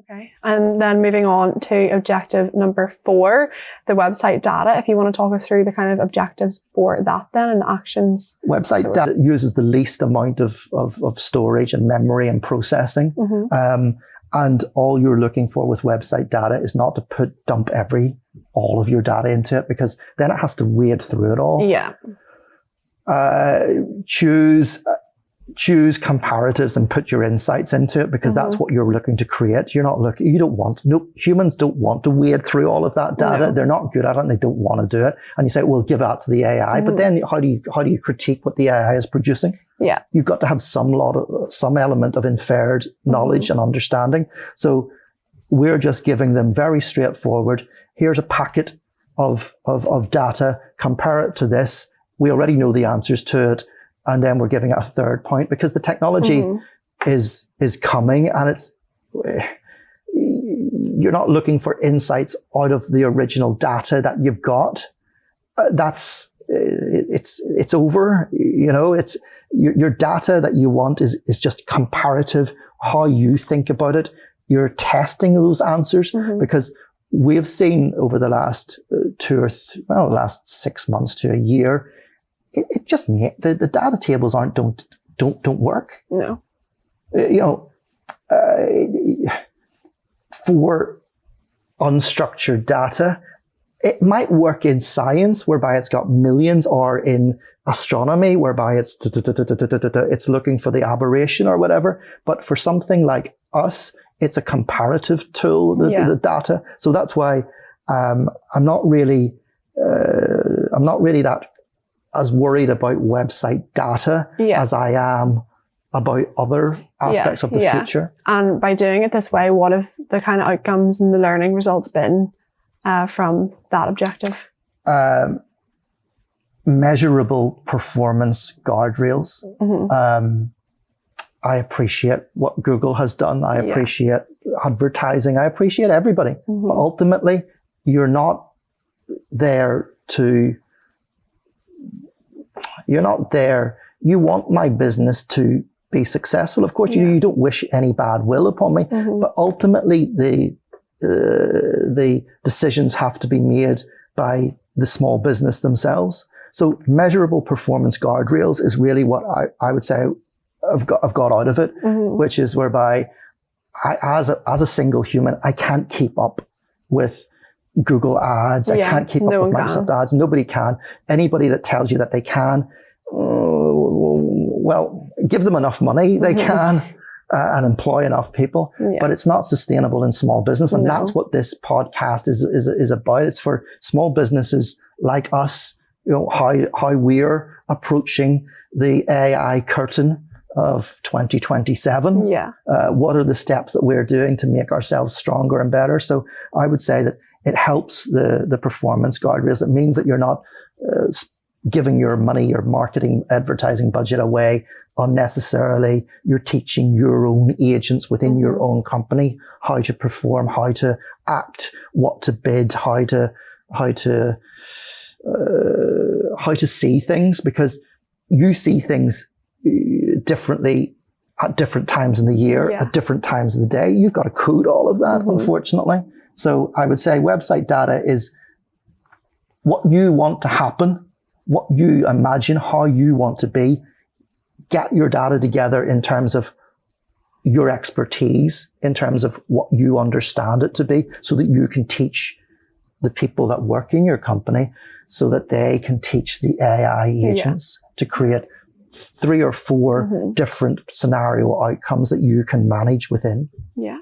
Okay. And then moving on to objective number 4, the website data. If you want to talk us through the kind of objectives for that then and the actions. Website data uses the least amount of storage and memory and processing. And all you're looking for with website data is not to dump all of your data into it, because then it has to wade through it all. Yeah. Choose comparatives and put your insights into it, because that's what you're looking to create. Humans don't want to wade through all of that data. No. They're not good at it and they don't want to do it. And you say, well, give that to the AI. But then how do you critique what the AI is producing? Yeah. You've got to have some element of inferred knowledge and understanding. So we're just giving them very straightforward, here's a packet of data, compare it to this. We already know the answers to it. And then we're giving it a third point, because the technology is coming, and you're not looking for insights out of the original data that you've got. It's over. It's your data that you want is just comparative, how you think about it. You're testing those answers, because we've seen over the last last 6 months to a year, it just the data tables don't work. No. For unstructured data, it might work in science, whereby it's got millions, or in astronomy, whereby it's looking for the aberration or whatever. But for something like us, it's a comparative tool, the data. So that's why I'm not really that as worried about website data as I am about other aspects of the future. And by doing it this way, what have the kind of outcomes and the learning results been from that objective? Measurable performance guardrails. I appreciate what Google has done. I appreciate advertising. I appreciate everybody. But ultimately, you're not there. You want my business to be successful. Of course, you don't wish any bad will upon me, but ultimately the decisions have to be made by the small business themselves. So measurable performance guardrails is really what I would say I've got out of it, which is whereby as a single human, I can't keep up with Google ads. I can't keep up with Microsoft ads. Nobody can. Anybody that tells you that they can, well, give them enough money. They can and employ enough people, but it's not sustainable in small business. And that's what this podcast is about. It's for small businesses like us, how we're approaching the AI curtain of 2027. What are the steps that we're doing to make ourselves stronger and better? So I would say that it helps the performance guardrails. It means that you're not giving your money, your marketing, advertising budget away unnecessarily. You're teaching your own agents within your own company how to perform, how to act, what to bid, how to see things, because you see things differently at different times in the year, at different times of the day. You've got to code all of that, unfortunately. So I would say website data is what you want to happen, what you imagine, how you want to be. Get your data together in terms of your expertise, in terms of what you understand it to be, so that you can teach the people that work in your company, so that they can teach the AI agents to create 3 or 4 different scenario outcomes that you can manage within. Yeah.